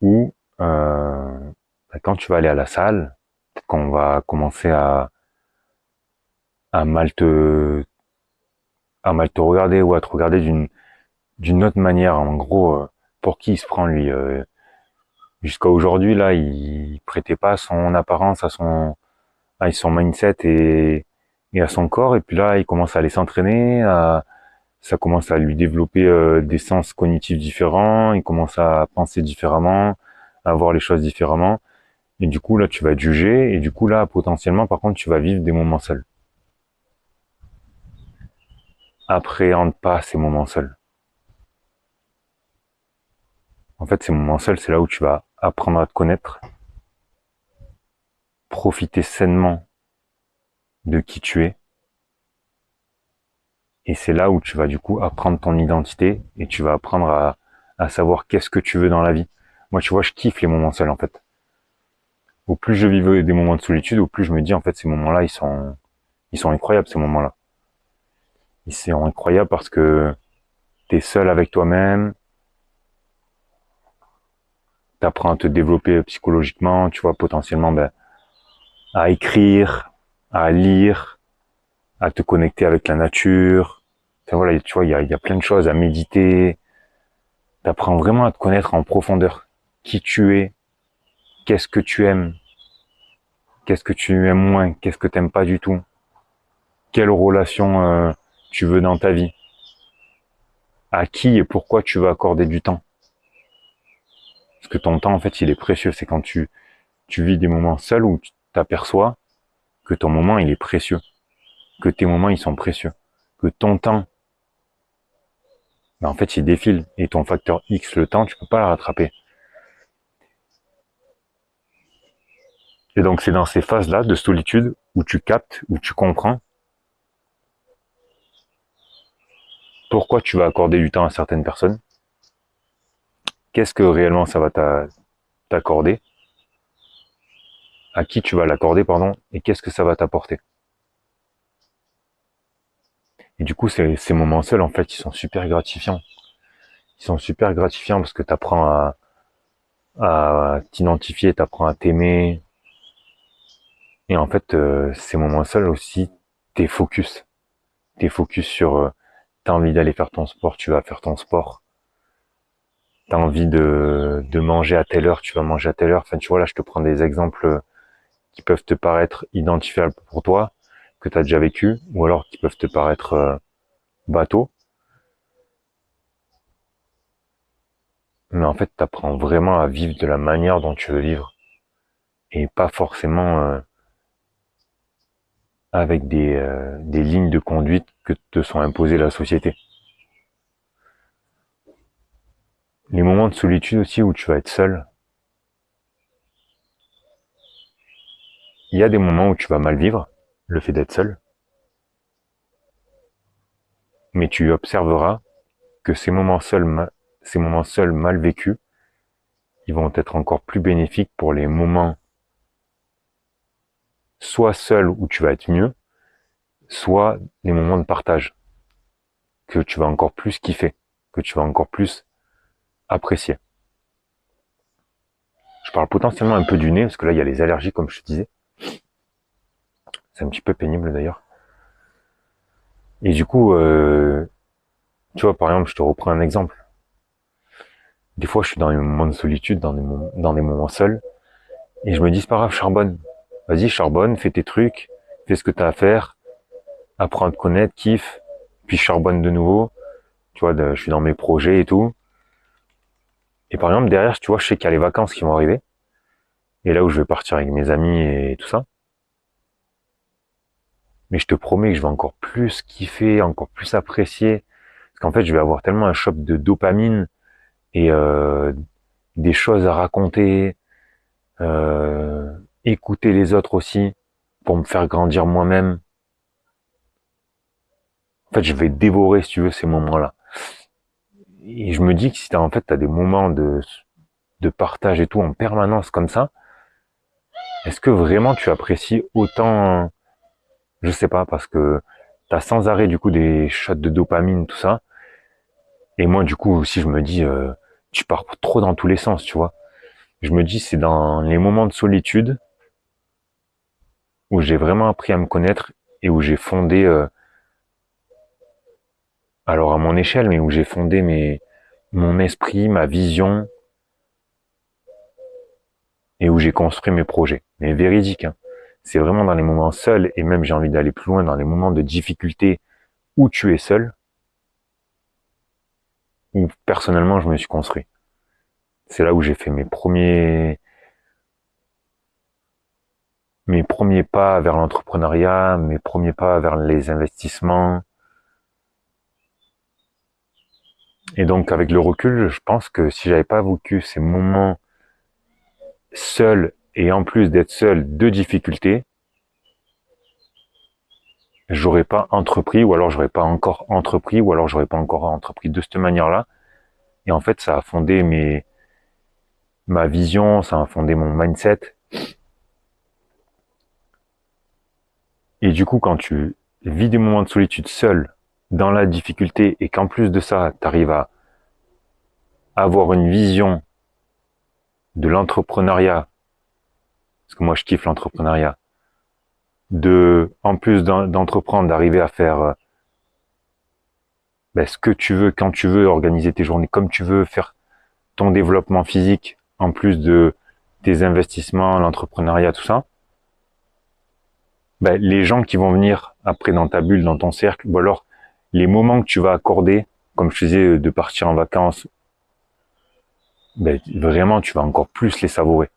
où quand tu vas aller à la salle, peut-être qu'on va commencer à mal te à mal te regarder ou à te regarder d'une autre manière. En gros, pour qui il se prend lui jusqu'à aujourd'hui là, il prêtait pas à son apparence, à son mindset et à son corps. Et puis là, il commence à aller s'entraîner, ça commence à lui développer des sens cognitifs différents. Il commence à penser différemment, à voir les choses différemment. Et du coup, là, tu vas être jugé. Et du coup, là, potentiellement, par contre, tu vas vivre des moments seuls. Appréhende pas ces moments seuls. En fait, ces moments seuls, c'est là où tu vas apprendre à te connaître, profiter sainement de qui tu es. Et c'est là où tu vas du coup apprendre ton identité et tu vas apprendre à savoir qu'est-ce que tu veux dans la vie. Moi, tu vois, je kiffe les moments seuls, en fait. Au plus je vivais des moments de solitude, au plus je me dis, en fait, ces moments-là, ils sont incroyables, ces moments-là. Ils sont incroyables parce que t'es seul avec toi-même, t'apprends à te développer psychologiquement, tu vois, potentiellement, ben, à écrire, à lire, à te connecter avec la nature. Enfin, voilà, tu vois, il y a plein de choses à méditer. T'apprends vraiment à te connaître en profondeur. Qui tu es, qu'est-ce que tu aimes, qu'est-ce que tu aimes moins, qu'est-ce que t'aimes pas du tout, quelle relation tu veux dans ta vie, à qui et pourquoi tu veux accorder du temps. Parce que ton temps, en fait, il est précieux. C'est quand tu vis des moments seuls où tu t'aperçois que ton moment, il est précieux, que tes moments, ils sont précieux, que ton temps, ben, en fait, il défile. Et ton facteur X, le temps, tu peux pas le rattraper. Et donc, c'est dans ces phases-là de solitude où tu captes, où tu comprends pourquoi tu vas accorder du temps à certaines personnes, qu'est-ce que réellement ça va t'accorder, à qui tu vas l'accorder, pardon, et qu'est-ce que ça va t'apporter. Et du coup, ces moments seuls, en fait, ils sont super gratifiants. Ils sont super gratifiants parce que tu apprends à t'identifier, tu apprends à t'aimer. Et en fait, ces moments seuls aussi, t'es focus. T'es focus sur, t'as envie d'aller faire ton sport, tu vas faire ton sport. T'as envie de manger à telle heure, tu vas manger à telle heure. Enfin, tu vois, là, je te prends des exemples qui peuvent te paraître identifiables pour toi, que tu as déjà vécu, ou alors qui peuvent te paraître bateaux. Mais en fait, tu apprends vraiment à vivre de la manière dont tu veux vivre, et pas forcément avec des lignes de conduite que te sont imposées la société. Les moments de solitude aussi où tu vas être seul, il y a des moments où tu vas mal vivre le fait d'être seul, mais tu observeras que ces moments seuls mal vécus, ils vont être encore plus bénéfiques pour les moments soit seuls où tu vas être mieux, soit les moments de partage que tu vas encore plus kiffer, que tu vas encore plus apprécier. Je parle potentiellement un peu du nez, parce que là, il y a les allergies, comme je te disais. C'est un petit peu pénible d'ailleurs. Et du coup, tu vois, par exemple, je te reprends un exemple. Des fois, je suis dans des moments de solitude, dans des moments seuls, et je me dis, c'est pas grave, charbonne. Vas-y, charbonne, fais tes trucs, fais ce que t'as à faire, apprends à te connaître, kiffe, puis charbonne de nouveau. Tu vois, je suis dans mes projets et tout. Et par exemple, derrière, tu vois, je sais qu'il y a les vacances qui vont arriver, et là où je vais partir avec mes amis et tout ça. Mais je te promets que je vais encore plus kiffer, encore plus apprécier, parce qu'en fait, je vais avoir tellement un shot de dopamine et des choses à raconter, euh, écouter les autres aussi, pour me faire grandir moi-même. En fait, je vais dévorer, si tu veux, ces moments-là. Et je me dis que si t'as, en fait, t'as des moments de partage et tout en permanence comme ça, est-ce que vraiment tu apprécies autant, je sais pas, parce que t'as sans arrêt du coup des shots de dopamine, tout ça. Et moi, du coup, aussi, je me dis, tu pars trop dans tous les sens, tu vois. je me dis, c'est dans les moments de solitude où j'ai vraiment appris à me connaître et où j'ai fondé, alors à mon échelle, mais où j'ai fondé mon esprit, ma vision et où j'ai construit mes projets. Mais véridique, hein. C'est vraiment dans les moments seuls et même j'ai envie d'aller plus loin dans les moments de difficulté où tu es seul, où personnellement je me suis construit. C'est là où j'ai fait mes premiers pas vers l'entrepreneuriat, mes premiers pas vers les investissements. Et donc, avec le recul, je pense que si j'avais pas vécu ces moments seuls et en plus d'être seul de difficultés, j'aurais pas entrepris ou alors j'aurais pas encore entrepris ou alors j'aurais pas encore entrepris de cette manière-là. Et en fait, ça a fondé ma vision, ça a fondé mon mindset. Et du coup, quand tu vis des moments de solitude seul, dans la difficulté, et qu'en plus de ça, tu arrives à avoir une vision de l'entrepreneuriat, parce que moi je kiffe l'entrepreneuriat, en plus d'entreprendre, d'arriver à faire ce que tu veux, quand tu veux, organiser tes journées comme tu veux, faire ton développement physique, en plus de tes investissements, l'entrepreneuriat, tout ça, les gens qui vont venir après dans ta bulle, dans ton cercle, ou alors les moments que tu vas accorder, comme je disais, de partir en vacances, vraiment tu vas encore plus les savourer.